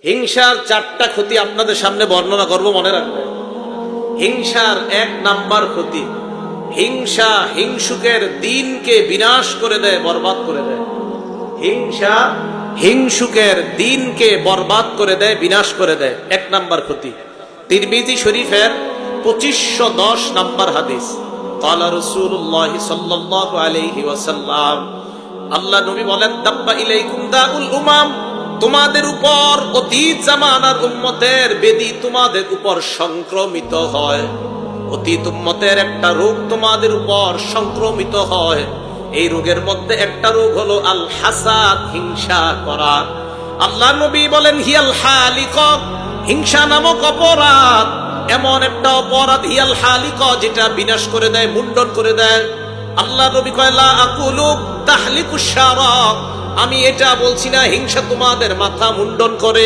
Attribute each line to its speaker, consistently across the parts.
Speaker 1: হিংসার 4টা ক্ষতি আপনাদের সামনে বর্ণনা করব, মনে রাখবেন। হিংসার 1 নাম্বার ক্ষতি, হিংসা হিংসুকের দিনকে বিনাশ করে দেয়, বরবাদ করে দেয়। হিংসা হিংসুকের দিনকে বরবাদ করে দেয়, বিনাশ করে দেয়। 1 নাম্বার ক্ষতি। তিরমিজি শরীফের 2510 নাম্বার হাদিস। ক্বালা রাসূলুল্লাহ সাল্লাল্লাহু আলাইহি ওয়াসাল্লাম, আল্লাহ নবী বলেন, দাব্বা ইলাইকুম দাউল উমাম, তোমাদের উপর অতীত জামানার উম্মতের বেদি তোমাদের উপর সংক্রমিত হয়। অতীত উম্মতের একটা রোগ তোমাদের উপর সংক্রমিত হয়। এই রোগের মধ্যে একটা রোগ হলো আল হাসাদ, হিংসা করা। আল্লাহ নবী বলেন, হিয়াল হালিক, হিংসা নামক অপরাধ এমন একটা অপরাধ, হিয়াল হালিক, যেটা বিনাশ করে দেয়, মুন্ডন করে দেয়। আল্লাহ নবী কয়, লা আকুলু তাহলিকুশ শারা, আমি এটা বলছি না হিংসা তোমাদের মাথা মুন্ডন করে।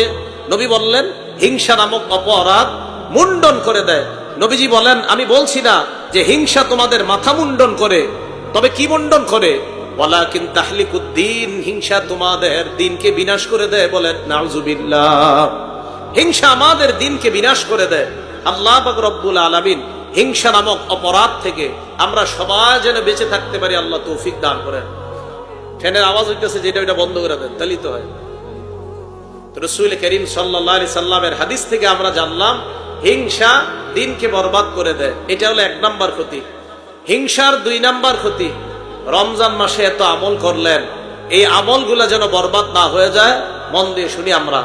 Speaker 1: নবী বললেন হিংসা নামক অপরাধ মুন্ডন করে দেয়। নবীজি বলেন, আমি বলছি না যে হিংসা তোমাদের মাথা মুন্ডন করে, তবে কি মুন্ডন করে? ওয়ালাকিন তাহলিকুদ্দিন, হিংসা তোমাদের দিনকে বিনাশ করে দেয়। বলেন নাউজুবিল্লাহ। হিংসা আমাদের দিনকে বিনাশ করে দেয়। আল্লাহ পাক রব্বুল আলামিন হিংসা নামক অপরাধ থেকে আমরা সবাই যেন বেঁচে থাকতে পারি, আল্লাহ তৌফিক দান করেন। ফ্যানের আওয়াজ হইতেছে, যেটা ওইটা বন্ধ করে দেন, তাহলেই তো হয়। তো রাসূল করিম সাল্লাল্লাহু আলাইহি সাল্লামের হাদিস থেকে আমরা জানলাম হিংসা দিনকে বরবাদ করে দেয়। এটা হলো 1 নাম্বার ক্ষতি। হিংসার 2 নাম্বার ক্ষতি, রমজান মাসে এত আমল করলেন, এই আমলগুলা যেন বরবাদ না হয়ে যায়। মন দিয়ে শুনি আমরা।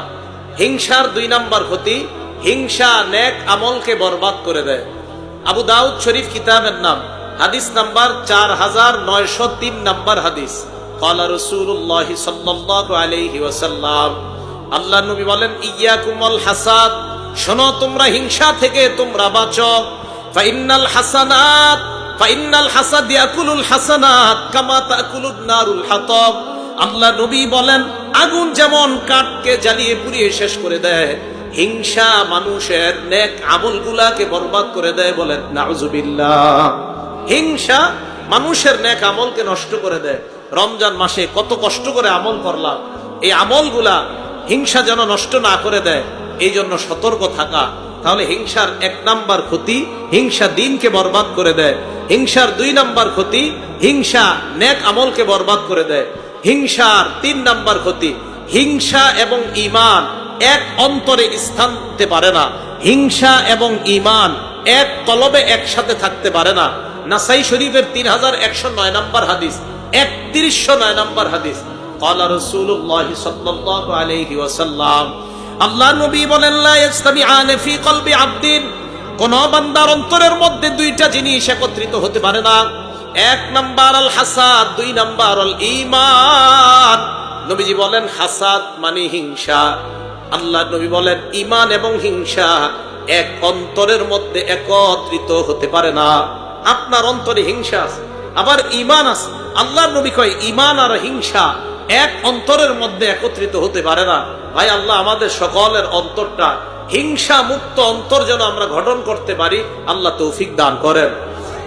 Speaker 1: হিংসার 2 নাম্বার ক্ষতি, হিংসা নেক আমলকে বরবাদ করে দেয়। আবু দাউদ শরীফ কিতাবের নাম, হাদিস নাম্বার 4903 নাম্বার হাদিস। ক্বালা রাসূলুল্লাহ সাল্লাল্লাহু আলাইহি ওয়াসাল্লাম, আল্লাহ নবী বলেন, ইয়াকুমুল হাসাদ, শোনো তোমরা হিংসা থেকে তোমরা বাঁচো। ফাইন্নাল হাসাদ ইয়াকুলুল হাসানাত কামা তাকুলুন নারুল হাতাব। আল্লাহ নবী বলেন, আগুন যেমন কাঠকে জ্বালিয়ে পুড়িয়ে শেষ করে দেয়, হিংসা মানুষের নেক আমলগুলাকে বরবাদ করে দেয়। বলেন নাউজুবিল্লাহ। হিংসা মানুষের নেক আমলকে নষ্ট করে দেয়। রমজান মাসে কত কষ্ট করে আমল করলাম, এই আমলগুলা হিংসা যেন নষ্ট না করে দেয়, এই জন্য সতর্ক থাকা। তাহলে হিংসার 1 নাম্বার ক্ষতি, হিংসা দিনকে বরবাদ করে দেয়। হিংসার 2 নাম্বার ক্ষতি, হিংসা নেক আমলকে বরবাদ করে দেয়। হিংসার 3 নাম্বার ক্ষতি, হিংসা এবং ঈমান এক অন্তরে স্থান নিতে পারে না। হিংসা এবং ঈমান এক কলবে একসাথে থাকতে পারে না। নাসাই শরীফের 3109 নাম্বার হাদিস, 3109 নাম্বার হাদিস। ক্বালা রাসূলুল্লাহ সাল্লাল্লাহু আলাইহি ওয়াসাল্লাম, আল্লাহ নবী বলেন, লা ইজতামিআন ফি কলবি আবদিন, কোন বান্দার অন্তরের মধ্যে 2টা জিনিস একত্রিত হতে পারে না। 1 নাম্বার আল হাসাদ, 2 নাম্বার আল ঈমান। নবীজি বলেন হাসাদ মানে হিংসা, আল্লাহ নবী বলেন ঈমান এবং হিংসা এক অন্তরের মধ্যে একত্রিত হতে পারে না। আপনার অন্তরে হিংসা আছে, আবার ঈমান আছে। আল্লাহ নবী কয় ঈমান আর হিংসা এক অন্তরের মধ্যে একত্রিত হতে পারে না। ভাই, আল্লাহ আমাদের সকলের অন্তরটা হিংসা মুক্ত অন্তর যেন আমরা গঠন করতে পারি, আল্লাহ তৌফিক দান করেন।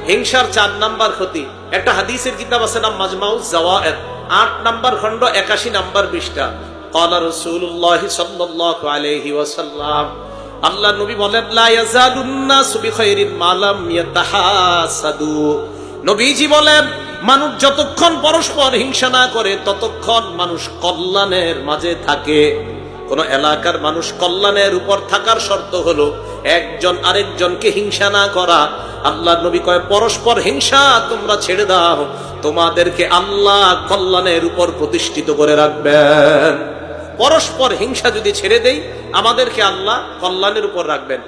Speaker 1: হিংসার 4 নাম্বার ক্ষতি, একটা হাদিসের কিতাব আছে নাম মাজমাউজ জাওয়ায়েদ, 8 নাম্বার খণ্ড 81 নাম্বার পৃষ্ঠা। ক্বালা রাসূলুল্লাহ সাল্লাল্লাহু আলাইহি ওয়াসাল্লাম, আল্লাহ নবী বলেন, লা ইয়াজালুন নাসু বিখাইরিন মা লাম ইয়াতাহাসাদু। নবীজি বলেন, মানুষ যতক্ষণ পরস্পর হিংসা না করে ততক্ষণ মানুষ কল্যাণের মাঝে থাকে। কোন এলাকার মানুষ কল্যাণের উপর থাকার শর্ত হলো একজন আরেকজনকে হিংসা না করা। আল্লাহ নবী কয়, পরস্পর হিংসা তোমরা ছেড়ে দাও, তোমাদেরকে আল্লাহ কল্যাণের উপর প্রতিষ্ঠিত করে রাখবেন। পরস্পর হিংসা যদি ছেড়ে দেই, আমাদেরকে আল্লাহ কল্যাণের উপর রাখবেন।